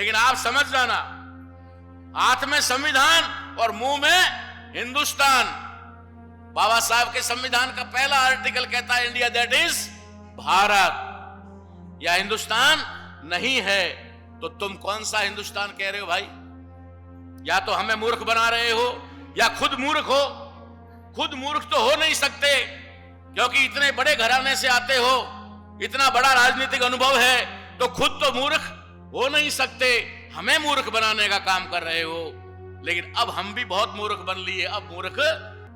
लेकिन आप समझ जाना, हाथ में संविधान और मुंह में हिंदुस्तान। बाबा साहब के संविधान का पहला आर्टिकल कहता है इंडिया दैट इज भारत, या हिंदुस्तान नहीं है। तो तुम कौन सा हिंदुस्तान कह रहे हो भाई? या तो हमें मूर्ख बना रहे हो या खुद मूर्ख हो। खुद मूर्ख तो हो नहीं सकते, क्योंकि इतने बड़े घराने से आते हो, इतना बड़ा राजनीतिक अनुभव है, तो खुद तो मूर्ख हो नहीं सकते। हमें मूर्ख बनाने का काम कर रहे हो। लेकिन अब हम भी बहुत मूर्ख बन लिए, अब मूर्ख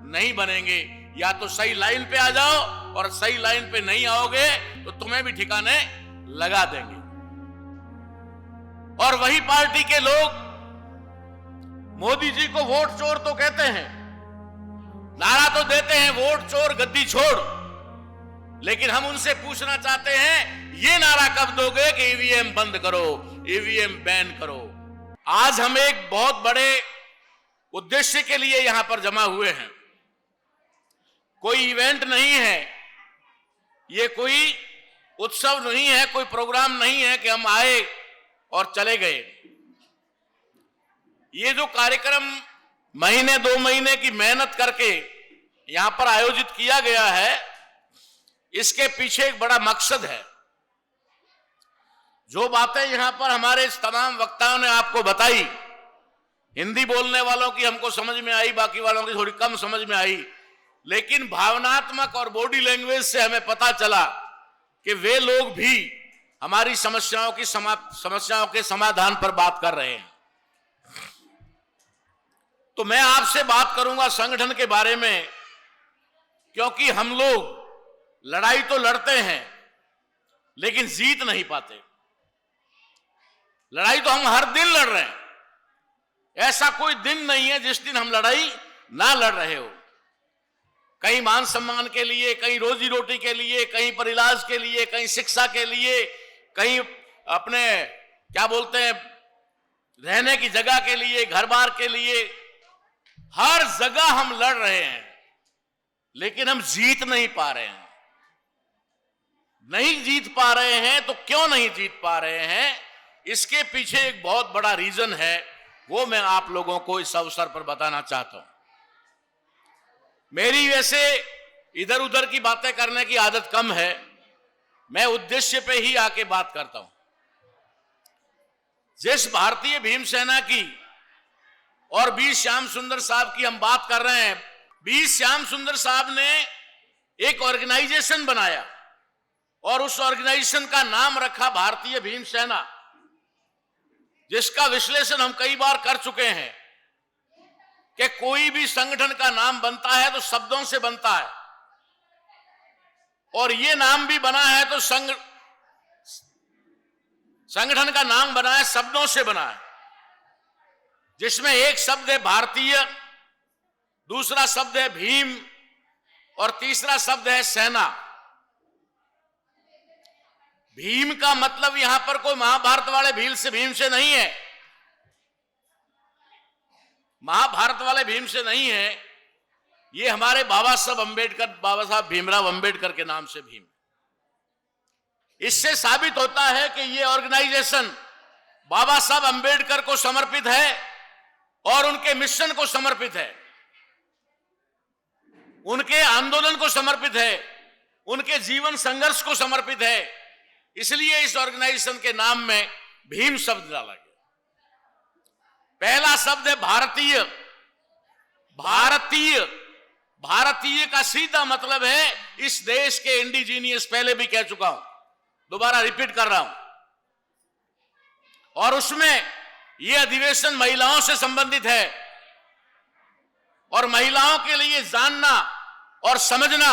नहीं बनेंगे। या तो सही लाइन पे आ जाओ, और सही लाइन पे नहीं आओगे तो तुम्हें भी ठिकाने लगा देंगे। और वही पार्टी के लोग मोदी जी को वोट चोर तो कहते हैं, नारा तो देते हैं वोट चोर गद्दी छोड़, लेकिन हम उनसे पूछना चाहते हैं ये नारा कब दोगे कि ईवीएम बंद करो, ईवीएम बैन करो। आज हम एक बहुत बड़े उद्देश्य के लिए यहां पर जमा हुए हैं। कोई इवेंट नहीं है, ये कोई उत्सव नहीं है, कोई प्रोग्राम नहीं है कि हम आए और चले गए। ये जो कार्यक्रम महीने 2 महीने की मेहनत करके यहां पर आयोजित किया गया है, इसके पीछे एक बड़ा मकसद है। जो बातें यहां पर हमारे तमाम वक्ताओं ने आपको बताई, हिंदी बोलने वालों की हमको समझ में आई, बाकी वालों की थोड़ी कम समझ में आई, लेकिन भावनात्मक और बॉडी लैंग्वेज से हमें पता चला कि वे लोग भी हमारी समस्याओं के समाधान पर बात कर रहे हैं। तो मैं आपसे बात करूंगा संगठन के बारे में, क्योंकि हम लोग लड़ाई तो लड़ते हैं लेकिन जीत नहीं पाते। लड़ाई तो हम हर दिन लड़ रहे हैं, ऐसा कोई दिन नहीं है जिस दिन हम लड़ाई ना लड़ रहे हो। कहीं मान सम्मान के लिए, कहीं रोजी रोटी के लिए, कहीं पर इलाज के लिए, कहीं शिक्षा के लिए, कहीं अपने क्या बोलते हैं रहने की जगह के लिए, घर बार के लिए, हर जगह हम लड़ रहे हैं, लेकिन हम जीत नहीं पा रहे हैं। नहीं जीत पा रहे हैं तो क्यों नहीं जीत पा रहे हैं? इसके पीछे एक बहुत बड़ा रीजन है, वो मैं आप लोगों को इस अवसर पर बताना चाहता हूं। मेरी वैसे इधर उधर की बातें करने की आदत कम है, मैं उद्देश्य पे ही आके बात करता हूं। जिस भारतीय भीमसेना की और बी श्याम सुंदर साहब की हम बात कर रहे हैं, बी श्याम सुंदर साहब ने एक ऑर्गेनाइजेशन बनाया और उस ऑर्गेनाइजेशन का नाम रखा भारतीय भीमसेना, जिसका विश्लेषण हम कई बार कर चुके हैं कि कोई भी संगठन का नाम बनता है तो शब्दों से बनता है, और ये नाम भी बना है तो संगठन का नाम बना है, शब्दों से बना है, जिसमें एक शब्द है भारतीय, दूसरा शब्द है भीम, और तीसरा शब्द है सेना। भीम का मतलब यहां पर कोई महाभारत वाले भीम से नहीं है, महाभारत वाले भीम से नहीं है, ये हमारे बाबा साहब भीमराव अंबेडकर के नाम से भीम। इससे साबित होता है कि ये ऑर्गेनाइजेशन बाबा साहब अंबेडकर को समर्पित है और उनके मिशन को समर्पित है, उनके आंदोलन को समर्पित है, उनके जीवन संघर्ष को समर्पित है। इसलिए इस ऑर्गेनाइजेशन के नाम में भीम शब्द डाला गया। पहला शब्द है भारतीय। भारतीय, भारतीय का सीधा मतलब है इस देश के इंडिजीनियस, पहले भी कह चुका हूं, दोबारा रिपीट कर रहा हूं। और उसमें यह अधिवेशन महिलाओं से संबंधित है, और महिलाओं के लिए जानना और समझना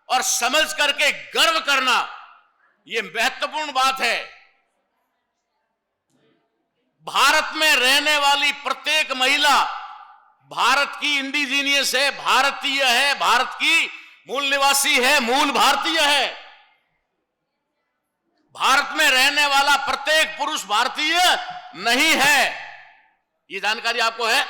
और समझ करके गर्व करना, यह महत्वपूर्ण बात है। भारत में रहने वाली प्रत्येक महिला भारत की इंडिजीनियस है, भारतीय है, भारत की मूल निवासी है, मूल भारतीय है। भारत में रहने वाला प्रत्येक पुरुष भारतीय नहीं है, ये जानकारी आपको है?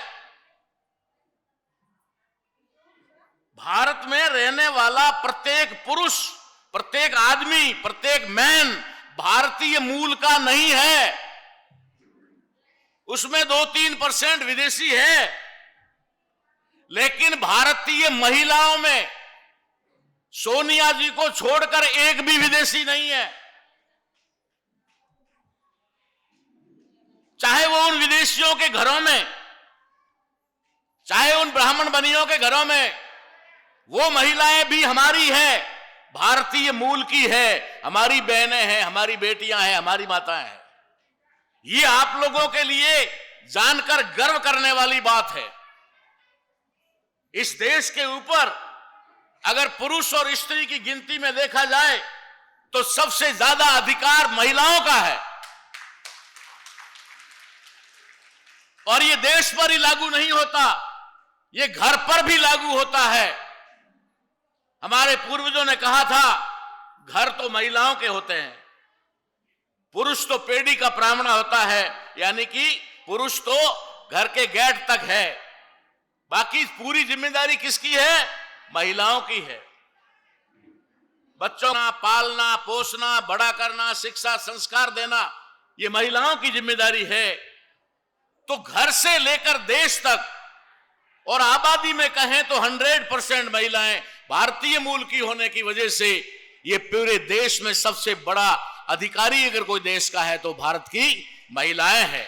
भारत में रहने वाला प्रत्येक पुरुष, प्रत्येक आदमी, प्रत्येक मैन भारतीय मूल का नहीं है। उसमें 2-3% विदेशी है, लेकिन भारतीय महिलाओं में सोनिया जी को छोड़कर एक भी विदेशी नहीं है। चाहे वो उन विदेशियों के घरों में, चाहे उन ब्राह्मण बनियों के घरों में, वो महिलाएं भी हमारी है, भारतीय मूल की है, हमारी बहनें हैं, हमारी बेटियां हैं, हमारी माताएं हैं। ये आप लोगों के लिए जानकर गर्व करने वाली बात है। इस देश के ऊपर अगर पुरुष और स्त्री की गिनती में देखा जाए तो सबसे ज्यादा अधिकार महिलाओं का है। और ये देश पर ही लागू नहीं होता, ये घर पर भी लागू होता है। हमारे पूर्वजों ने कहा था, घर तो महिलाओं के होते हैं, पुरुष तो पेड़ी का प्रावणा होता है, यानी कि पुरुष तो घर के गेट तक है, बाकी पूरी जिम्मेदारी किसकी है? महिलाओं की है। बच्चों का पालना, पोसना, बड़ा करना, शिक्षा, संस्कार देना, ये महिलाओं की जिम्मेदारी है। तो घर से लेकर देश तक और आबादी में कहें तो 100% महिलाएं भारतीय मूल की होने की वजह से ये पूरे देश में सबसे बड़ा अधिकारी अगर कोई देश का है तो भारत की महिलाएं हैं।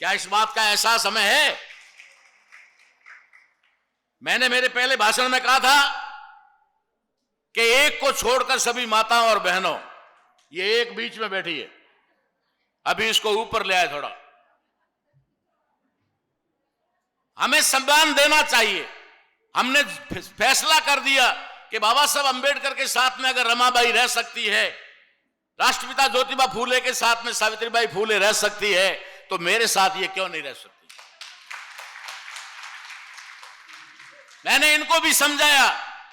क्या इस बात का एहसास हमें है? मैंने मेरे पहले भाषण में कहा था कि एक को छोड़कर सभी माताओं और बहनों, ये एक बीच में बैठी है, अभी इसको ऊपर ले आए थोड़ा। हमें सम्मान देना चाहिए। हमने फैसला कर दिया कि बाबा साहब अंबेडकर के साथ में अगर रमाबाई रह सकती है, राष्ट्रपिता ज्योतिबा फूले के साथ में सावित्रीबाई फूले रह सकती है, तो मेरे साथ ये क्यों नहीं रह सकती? मैंने इनको भी समझाया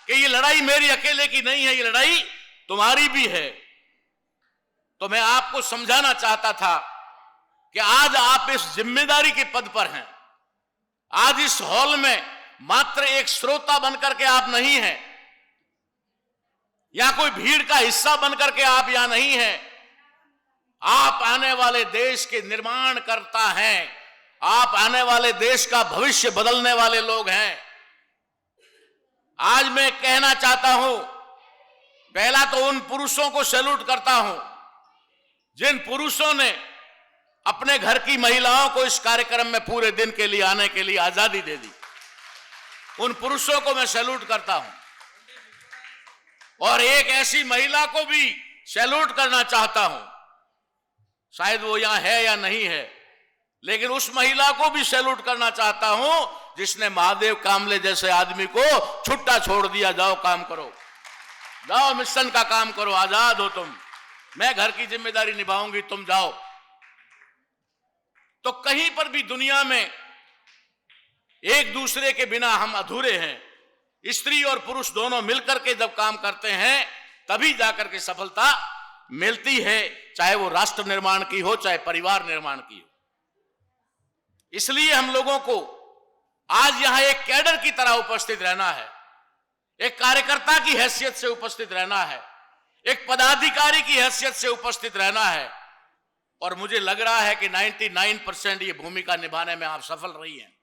कि ये लड़ाई मेरी अकेले की नहीं है, ये लड़ाई तुम्हारी भी है। तो मैं आपको समझाना चाहता था कि आज आप इस जिम्मेदारी के पद पर हैं। आज इस हॉल में मात्र एक श्रोता बनकर के आप नहीं हैं, या कोई भीड़ का हिस्सा बनकर के आप यहां नहीं हैं। आप आने वाले देश के निर्माण करता हैं, आप आने वाले देश का भविष्य बदलने वाले लोग हैं। आज मैं कहना चाहता हूं, पहला तो उन पुरुषों को सैल्यूट करता हूं जिन पुरुषों ने अपने घर की महिलाओं को इस कार्यक्रम में पूरे दिन के लिए आने के लिए आजादी दे दी। उन पुरुषों को मैं सैल्यूट करता हूं। और एक ऐसी महिला को भी सैल्यूट करना चाहता हूं, शायद वो यहां है या नहीं है, लेकिन उस महिला को भी सैल्यूट करना चाहता हूं जिसने महादेव कामले जैसे आदमी को छुट्टा छोड़ दिया, जाओ काम करो, जाओ मिशन का काम करो, आजाद हो तुम, मैं घर की जिम्मेदारी निभाऊंगी, तुम जाओ। तो कहीं पर भी दुनिया में एक दूसरे के बिना हम अधूरे हैं। स्त्री और पुरुष दोनों मिलकर के जब काम करते हैं तभी जाकर के सफलता मिलती है, चाहे वो राष्ट्र निर्माण की हो, चाहे परिवार निर्माण की हो। इसलिए हम लोगों को आज यहां एक कैडर की तरह उपस्थित रहना है, एक कार्यकर्ता की हैसियत से उपस्थित रहना है, एक पदाधिकारी की हैसियत से उपस्थित रहना है। और मुझे लग रहा है कि 99% ये भूमिका निभाने में आप सफल रही हैं।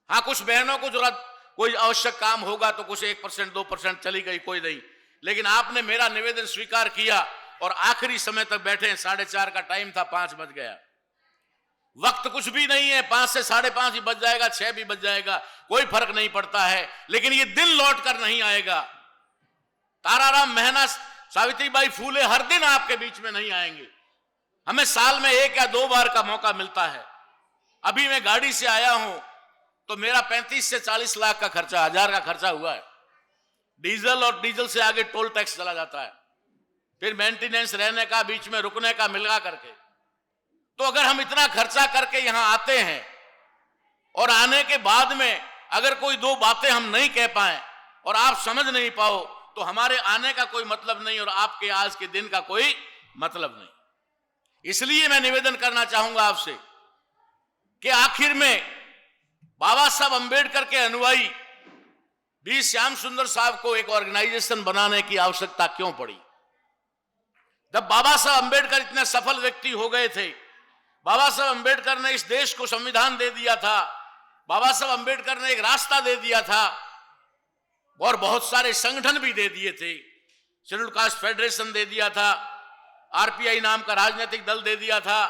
हाँ, कुछ बहनों को जरूरत कोई आवश्यक काम होगा तो कुछ 1%, 2% चली गई, कोई नहीं, लेकिन आपने मेरा निवेदन स्वीकार किया और आखिरी समय तक बैठे हैं। 4:30 का टाइम था, 5 बज गया। वक्त कुछ भी नहीं है, 5 से 5:30 ही बज जाएगा, 6 भी बज जाएगा, कोई फर्क नहीं पड़ता है, लेकिन ये दिन लौट कर नहीं आएगा। ताराराम मेहना, सावित्रीबाई फूले हर दिन आपके बीच में नहीं आएंगे। हमें साल में 1 या 2 बार का मौका मिलता है। अभी मैं गाड़ी से आया हूं तो मेरा 35 से 40 लाख का खर्चा, 1000 का खर्चा हुआ है। डीजल और डीजल से आगे टोल टैक्स चला जाता है, फिर मेंटेनेंस, रहने का, बीच में रुकने का मिलगा करके। तो अगर हम इतना खर्चा करके यहां आते हैं और आने के बाद में अगर कोई 2 बातें हम नहीं कह पाए और आप समझ नहीं पाओ तो हमारे आने का कोई मतलब नहीं और आपके आज के दिन का कोई मतलब नहीं। इसलिए मैं निवेदन करना चाहूंगा आपसे कि आखिर में बाबा साहब अंबेडकर के अनुयायी बी श्याम सुंदर साहब को एक ऑर्गेनाइजेशन बनाने की आवश्यकता क्यों पड़ी? जब बाबा साहब अंबेडकर इतने सफल व्यक्ति हो गए थे, बाबा साहब अंबेडकर ने इस देश को संविधान दे दिया था, बाबा साहब अंबेडकर ने एक रास्ता दे दिया था और बहुत सारे संगठन भी दे दिए थे। शेड्यूल कास्ट फेडरेशन दे दिया था, आरपीआई नाम का राजनीतिक दल दे दिया था,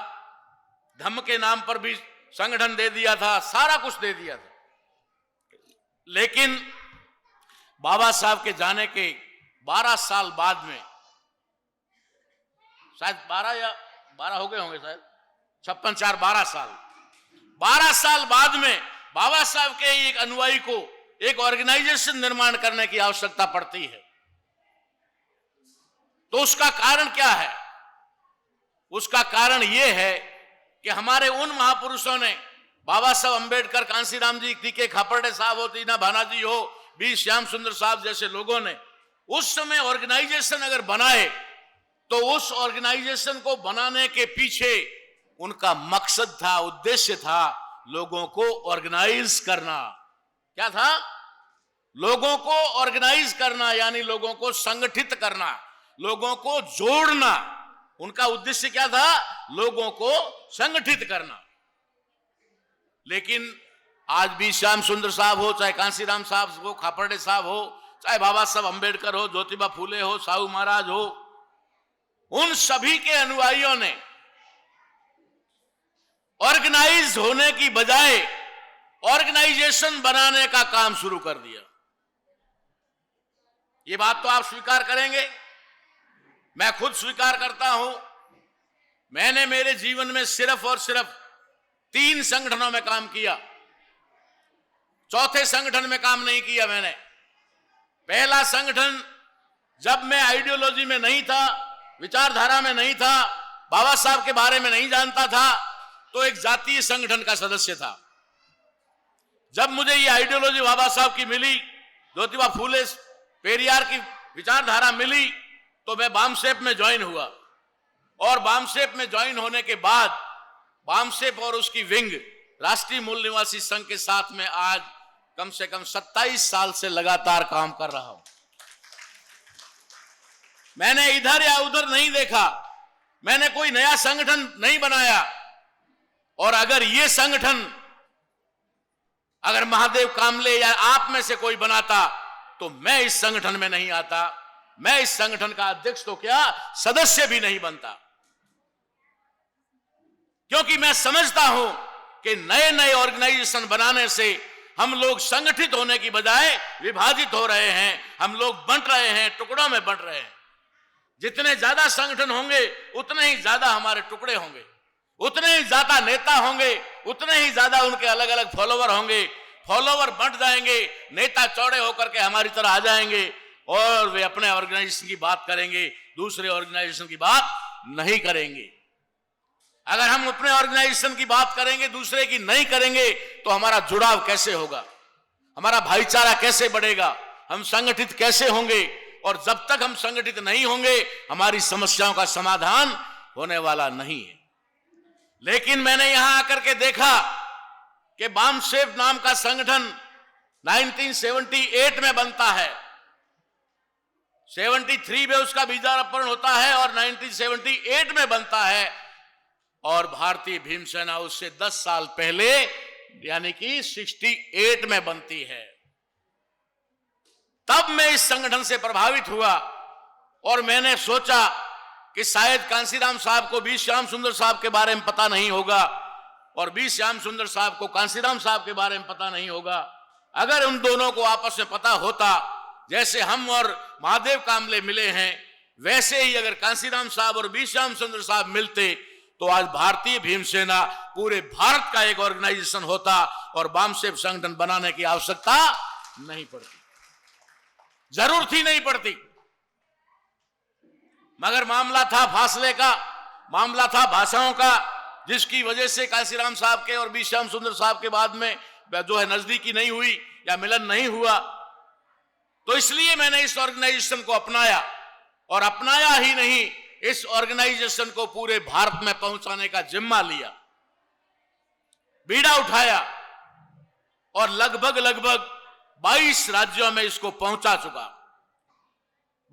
धम्म के नाम पर भी संगठन दे दिया था, सारा कुछ दे दिया था। लेकिन बाबा साहब के जाने के 12 साल बाद में, शायद 12 हो गए होंगे, शायद 56 4 12 साल बाद में बाबा साहब के एक अनुयायी को एक ऑर्गेनाइजेशन निर्माण करने की आवश्यकता पड़ती है। तो उसका कारण क्या है? उसका कारण यह है कि हमारे उन महापुरुषों ने, बाबा साहब अंबेडकर, कांसीराम जी, टीके खापर्डे साहब हो, तीना भानाजी हो, बी श्याम सुंदर साहब जैसे लोगों ने उस समय ऑर्गेनाइजेशन अगर बनाए तो उस ऑर्गेनाइजेशन को बनाने के पीछे उनका मकसद था, उद्देश्य था, लोगों को ऑर्गेनाइज करना। क्या था? लोगों को ऑर्गेनाइज करना, यानी लोगों को संगठित करना, लोगों को जोड़ना। उनका उद्देश्य क्या था? लोगों को संगठित करना। लेकिन आज भी श्याम सुंदर साहब हो, चाहे कांसीराम साहब हो, खापर्डे साहब हो, चाहे बाबा साहब अंबेडकर हो, ज्योतिबा फूले हो, साहू महाराज हो, उन सभी के अनुयायियों ने ऑर्गेनाइज होने की बजाय ऑर्गेनाइजेशन बनाने का काम शुरू कर दिया। ये बात तो आप स्वीकार करेंगे, मैं खुद स्वीकार करता हूं। मैंने मेरे जीवन में सिर्फ और सिर्फ 3 संगठनों में काम किया, चौथे संगठन में काम नहीं किया मैंने। पहला संगठन जब मैं आइडियोलॉजी में नहीं था, विचारधारा में नहीं था, बाबा साहब के बारे में नहीं जानता था, तो एक जातीय संगठन का सदस्य था। जब मुझे ये आइडियोलॉजी बाबा साहब की मिली, ज्योतिबा फूले पेरियार की विचारधारा मिली, तो मैं बामसेप में ज्वाइन हुआ। और बामसेप में ज्वाइन होने के बाद बामसेप और उसकी विंग राष्ट्रीय मूल निवासी संघ के साथ में आज कम से कम 27 साल से लगातार काम कर रहा हूं। मैंने इधर या उधर नहीं देखा, मैंने कोई नया संगठन नहीं बनाया। और अगर ये संगठन अगर महादेव कामले या आप में से कोई बनाता तो मैं इस संगठन में नहीं आता, मैं इस संगठन का अध्यक्ष तो क्या, सदस्य भी नहीं बनता। क्योंकि मैं समझता हूं कि नए नए ऑर्गेनाइजेशन बनाने से हम लोग संगठित होने की बजाय विभाजित हो रहे हैं, हम लोग बंट रहे हैं, टुकड़ों में बंट रहे हैं। जितने ज्यादा संगठन होंगे उतने ही ज्यादा हमारे टुकड़े होंगे, उतने ही ज्यादा नेता होंगे, उतने ही ज्यादा उनके अलग अलग फॉलोवर होंगे। फॉलोवर बंट जाएंगे, नेता चौड़े होकर के हमारी तरह आ जाएंगे और वे अपने ऑर्गेनाइजेशन की बात करेंगे, दूसरे ऑर्गेनाइजेशन की बात नहीं करेंगे। अगर हम अपने ऑर्गेनाइजेशन की बात करेंगे, दूसरे की नहीं करेंगे, तो हमारा जुड़ाव कैसे होगा, हमारा भाईचारा कैसे बढ़ेगा, हम संगठित कैसे होंगे? और जब तक हम संगठित नहीं होंगे हमारी समस्याओं का समाधान होने वाला नहीं है। लेकिन मैंने यहां आकर के देखा कि बामसेप नाम का संगठन 1978 में बनता है, 73 में उसका बीजारोपण होता है और 1978 में बनता है। और भारतीय भीमसेना उससे 10 साल पहले यानी कि 68 में बनती है। तब मैं इस संगठन से प्रभावित हुआ और मैंने सोचा कि शायद कांसीराम साहब को बी श्याम सुंदर साहब के बारे में पता नहीं होगा और बी श्याम सुंदर साहब को कांसीराम साहब के बारे में पता नहीं होगा। अगर उन दोनों को आपस में पता होता, जैसे हम और महादेव कामले मिले हैं, वैसे ही अगर कांसीराम साहब और बी श्याम सुंदर साहब मिलते तो आज भारतीय भीमसेना पूरे भारत का एक ऑर्गेनाइजेशन होता और बामसेप संगठन बनाने की आवश्यकता नहीं पड़ती, जरूरत ही नहीं पड़ती। मगर मामला था फासले का, मामला था भाषाओं का, जिसकी वजह से कांसीराम साहब के और बी श्याम सुंदर साहब के बाद में जो है नजदीकी नहीं हुई या मिलन नहीं हुआ। तो इसलिए मैंने इस ऑर्गेनाइजेशन को अपनाया और अपनाया ही नहीं, इस ऑर्गेनाइजेशन को पूरे भारत में पहुंचाने का जिम्मा लिया, बीड़ा उठाया और लगभग 22 राज्यों में इसको पहुंचा चुका।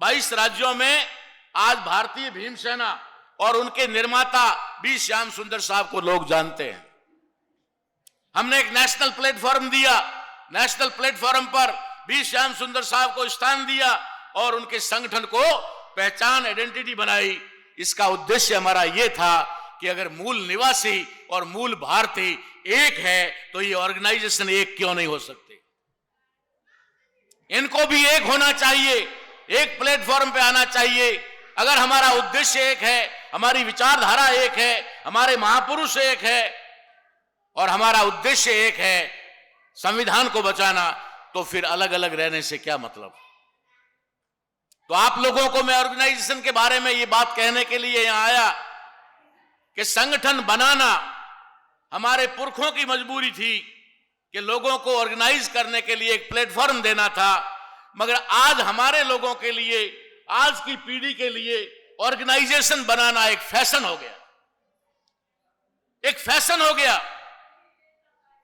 22 राज्यों में आज भारतीय भीमसेना और उनके निर्माता बी श्याम सुंदर साहब को लोग जानते हैं। हमने एक नेशनल प्लेटफॉर्म दिया, नेशनल प्लेटफॉर्म पर बी श्याम सुंदर साहब को स्थान दिया और उनके संगठन को पहचान, आइडेंटिटी बनाई। इसका उद्देश्य हमारा यह था कि अगर मूल निवासी और मूल भारतीय एक है तो ये ऑर्गेनाइजेशन एक क्यों नहीं हो सकते। इनको भी एक होना चाहिए, एक प्लेटफॉर्म पे आना चाहिए। अगर हमारा उद्देश्य एक है, हमारी विचारधारा एक है, हमारे महापुरुष एक है और हमारा उद्देश्य एक है संविधान को बचाना, तो फिर अलग अलग रहने से क्या मतलब। तो आप लोगों को मैं ऑर्गेनाइजेशन के बारे में ये बात कहने के लिए यहां आया कि संगठन बनाना हमारे पुरखों की मजबूरी थी कि लोगों को ऑर्गेनाइज करने के लिए एक प्लेटफॉर्म देना था। मगर आज हमारे लोगों के लिए, आज की पीढ़ी के लिए ऑर्गेनाइजेशन बनाना एक फैशन हो गया, एक फैशन हो गया।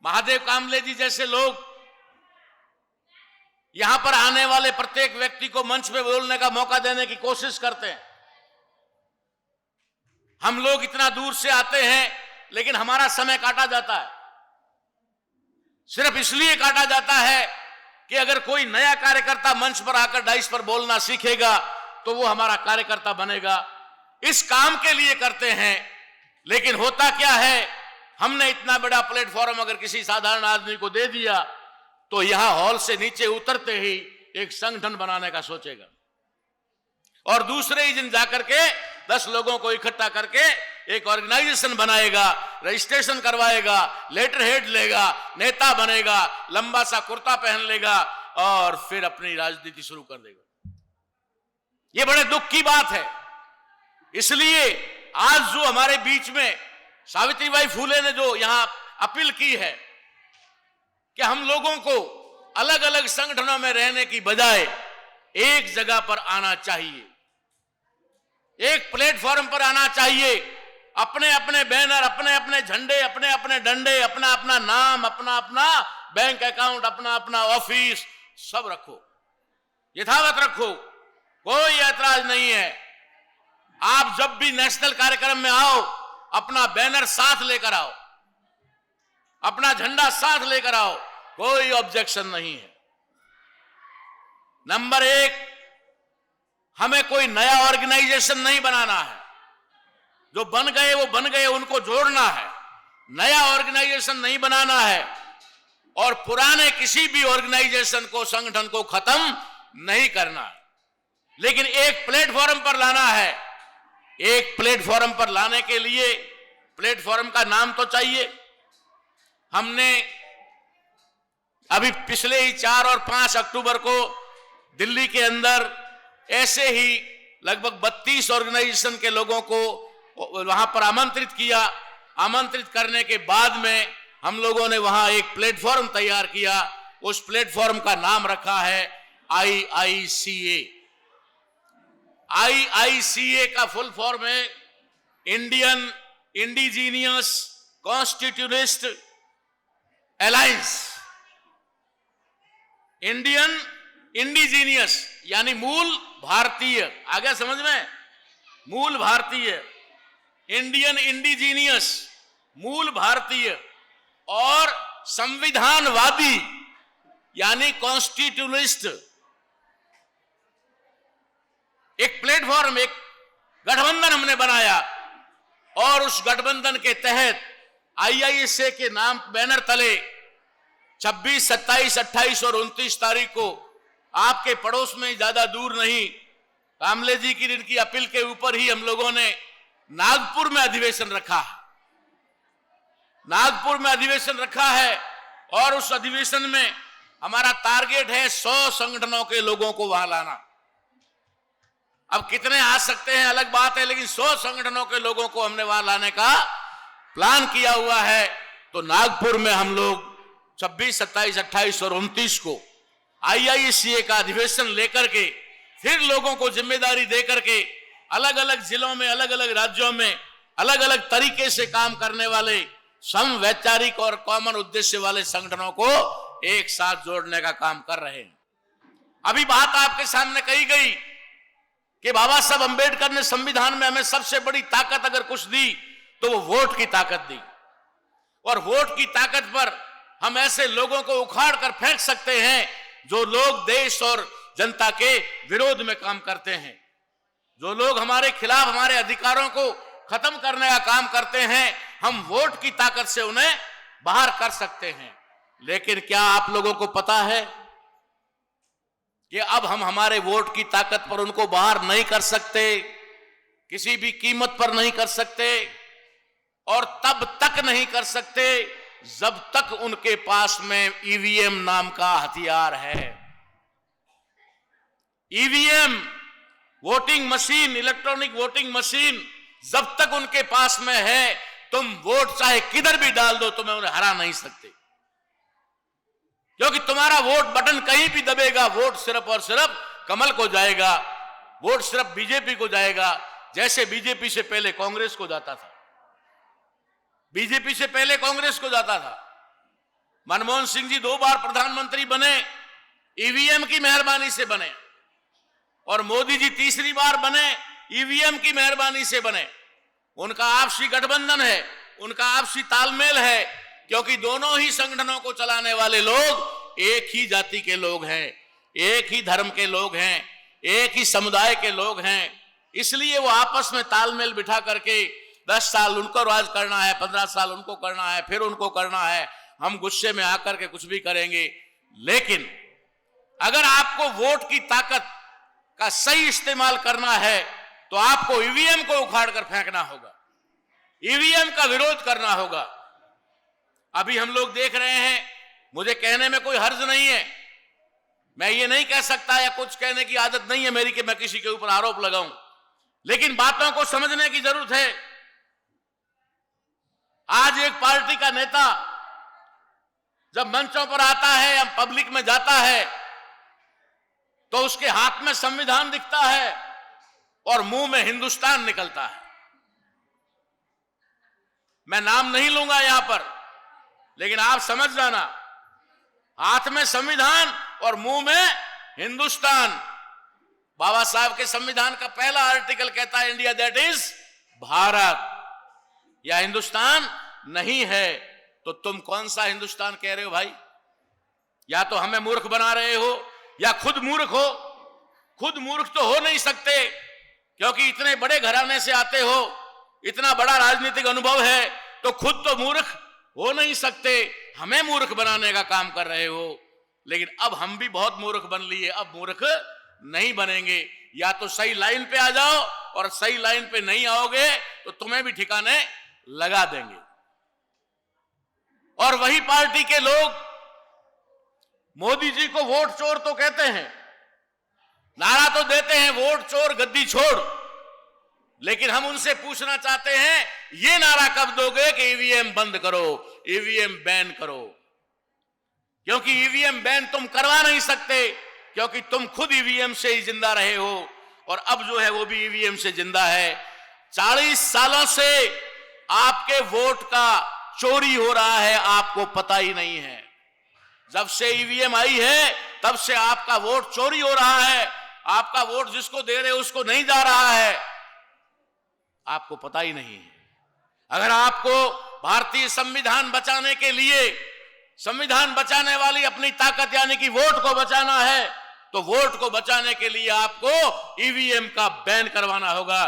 महादेव कामले जी जैसे लोग यहां पर आने वाले प्रत्येक व्यक्ति को मंच पे बोलने का मौका देने की कोशिश करते हैं। हम लोग इतना दूर से आते हैं लेकिन हमारा समय काटा जाता है, सिर्फ इसलिए काटा जाता है कि अगर कोई नया कार्यकर्ता मंच पर आकर डाइस पर बोलना सीखेगा तो वो हमारा कार्यकर्ता बनेगा। इस काम के लिए करते हैं। लेकिन होता क्या है, हमने इतना बड़ा प्लेटफॉर्म अगर किसी साधारण आदमी को दे दिया तो यहां हॉल से नीचे उतरते ही एक संगठन बनाने का सोचेगा और दूसरे ही दिन जाकर के 10 लोगों को इकट्ठा करके एक ऑर्गेनाइजेशन बनाएगा, रजिस्ट्रेशन करवाएगा, लेटर हेड लेगा, नेता बनेगा, लंबा सा कुर्ता पहन लेगा और फिर अपनी राजनीति शुरू कर देगा। यह बड़े दुख की बात है। इसलिए आज जो हमारे बीच में सावित्रीबाई फूले ने जो यहां अपील की है कि हम लोगों को अलग अलग संगठनों में रहने की बजाय एक जगह पर आना चाहिए, एक प्लेटफॉर्म पर आना चाहिए, अपने अपने बैनर, अपने अपने झंडे, अपने अपने डंडे, अपना अपना नाम, अपना अपना बैंक अकाउंट, अपना अपना ऑफिस सब रखो, यथावत रखो, कोई ऐतराज नहीं है। आप जब भी नेशनल कार्यक्रम में आओ अपना बैनर साथ लेकर आओ, अपना झंडा साथ लेकर आओ, कोई ऑब्जेक्शन नहीं है। नंबर 1, हमें कोई नया ऑर्गेनाइजेशन नहीं बनाना है। जो बन गए वो बन गए, उनको जोड़ना है, नया ऑर्गेनाइजेशन नहीं बनाना है और पुराने किसी भी ऑर्गेनाइजेशन को, संगठन को खत्म नहीं करना है, लेकिन एक प्लेटफॉर्म पर लाना है। एक प्लेटफॉर्म पर लाने के लिए प्लेटफॉर्म का नाम तो चाहिए। हमने अभी पिछले ही 4 और 5 अक्टूबर को दिल्ली के अंदर ऐसे ही लगभग 32 ऑर्गेनाइजेशन के लोगों को वहां पर आमंत्रित किया। आमंत्रित करने के बाद में हम लोगों ने वहां एक प्लेटफॉर्म तैयार किया। उस प्लेटफॉर्म का नाम रखा है IICA। IICA का फुल फॉर्म है Indian indigenous constitutionalist alliance. Indian indigenous यानी मूल भारतीय, आ गया समझ में, मूल भारतीय। इंडियन इंडिजीनियस मूल भारतीय और संविधानवादी यानी कॉन्स्टिट्यूशनिस्ट। एक प्लेटफॉर्म, एक गठबंधन हमने बनाया और उस गठबंधन के तहत IICA के नाम बैनर तले 26, 27, 28 और 29 तारीख को आपके पड़ोस में, ज्यादा दूर नहीं, कामले जी की इनकी अपील के ऊपर ही हम लोगों ने नागपुर में अधिवेशन रखा है। नागपुर में अधिवेशन रखा है और उस अधिवेशन में हमारा टारगेट है 100 संगठनों के लोगों को वहां लाना। अब कितने आ सकते हैं अलग बात है, लेकिन 100 संगठनों के लोगों को हमने वहां लाने का प्लान किया हुआ है। तो नागपुर में हम लोग 26, 27, 28 और 29 को IICA का अधिवेशन लेकर के फिर लोगों को जिम्मेदारी देकर के अलग अलग जिलों में, अलग अलग राज्यों में अलग अलग तरीके से काम करने वाले समवैचारिक और कॉमन उद्देश्य वाले संगठनों को एक साथ जोड़ने का काम कर रहे हैं। अभी बात आपके सामने कही गई कि बाबा साहब अंबेडकर ने संविधान में हमें सबसे बड़ी ताकत अगर कुछ दी तो वो वोट की ताकत दी, और वोट की ताकत पर हम ऐसे लोगों को उखाड़ कर फेंक सकते हैं जो लोग देश और जनता के विरोध में काम करते हैं, जो लोग हमारे खिलाफ हमारे अधिकारों को खत्म करने का काम करते हैं। हम वोट की ताकत से उन्हें बाहर कर सकते हैं। लेकिन क्या आप लोगों को पता है कि अब हम हमारे वोट की ताकत पर उनको बाहर नहीं कर सकते, किसी भी कीमत पर नहीं कर सकते, और तब तक नहीं कर सकते जब तक उनके पास में ईवीएम नाम का हथियार है। EVM, voting machine, electronic voting machine जब तक उनके पास में है, तुम वोट चाहे किधर भी डाल दो, तुम्हें उन्हें हरा नहीं सकते, क्योंकि तुम्हारा वोट बटन कहीं भी दबेगा, वोट सिर्फ और सिर्फ कमल को जाएगा, वोट सिर्फ बीजेपी को जाएगा। जैसे बीजेपी से पहले कांग्रेस को जाता था, बीजेपी से पहले कांग्रेस को जाता था। मनमोहन सिंह जी 2 बार प्रधानमंत्री बने, ईवीएम की मेहरबानी से बने, और मोदी जी 3री बार बने, ईवीएम की मेहरबानी से बने। उनका आपसी गठबंधन है, उनका आपसी तालमेल है, क्योंकि दोनों ही संगठनों को चलाने वाले लोग एक ही जाति के लोग हैं, एक ही धर्म के लोग हैं, एक ही समुदाय के लोग हैं। इसलिए वो आपस में तालमेल बिठा करके 10 साल उनको राज करना है, 15 साल उनको करना है, फिर उनको करना है, हम गुस्से में आकर के कुछ भी करेंगे। लेकिन अगर आपको वोट की ताकत का सही इस्तेमाल करना है तो आपको ईवीएम को उखाड़ कर फेंकना होगा, ईवीएम का विरोध करना होगा। अभी हम लोग देख रहे हैं, मुझे कहने में कोई हर्ज नहीं है, मैं ये नहीं कह सकता या कुछ कहने की आदत नहीं है मेरी कि मैं किसी के ऊपर आरोप लगाऊं, लेकिन बातों को समझने की जरूरत है। आज एक पार्टी का नेता जब मंचों पर आता है या पब्लिक में जाता है तो उसके हाथ में संविधान दिखता है और मुंह में हिंदुस्तान निकलता है। मैं नाम नहीं लूंगा यहां पर, लेकिन आप समझ जाना, हाथ में संविधान और मुंह में हिंदुस्तान। बाबा साहब के संविधान का पहला आर्टिकल कहता है इंडिया दैट इज भारत, या हिंदुस्तान नहीं है तो तुम कौन सा हिंदुस्तान कह रहे हो भाई? या तो हमें मूर्ख बना रहे हो या खुद मूर्ख हो। खुद मूर्ख तो हो नहीं सकते, क्योंकि इतने बड़े घराने से आते हो, इतना बड़ा राजनीतिक अनुभव है, तो खुद तो मूर्ख हो नहीं सकते, हमें मूर्ख बनाने का काम कर रहे हो। लेकिन अब हम भी बहुत मूर्ख बन लिए, अब मूर्ख नहीं बनेंगे। या तो सही लाइन पे आ जाओ, और सही लाइन पे नहीं आओगे तो तुम्हें भी ठिकाने लगा देंगे। और वही पार्टी के लोग मोदी जी को वोट चोर तो कहते हैं, नारा तो देते हैं वोट चोर गद्दी छोड़, लेकिन हम उनसे पूछना चाहते हैं ये नारा कब दोगे कि ईवीएम बंद करो, ईवीएम बैन करो? क्योंकि ईवीएम बैन तुम करवा नहीं सकते, क्योंकि तुम खुद ईवीएम से ही जिंदा रहे हो, और अब जो है वो भी ईवीएम से जिंदा है। 40 सालों से आपके वोट का चोरी हो रहा है, आपको पता ही नहीं है। जब से ईवीएम आई है तब से आपका वोट चोरी हो रहा है, आपका वोट जिसको दे रहे हो उसको नहीं जा रहा है, आपको पता ही नहीं है। अगर आपको भारतीय संविधान बचाने के लिए, संविधान बचाने वाली अपनी ताकत यानी कि वोट को बचाना है, तो वोट को बचाने के लिए आपको ईवीएम का बैन करवाना होगा।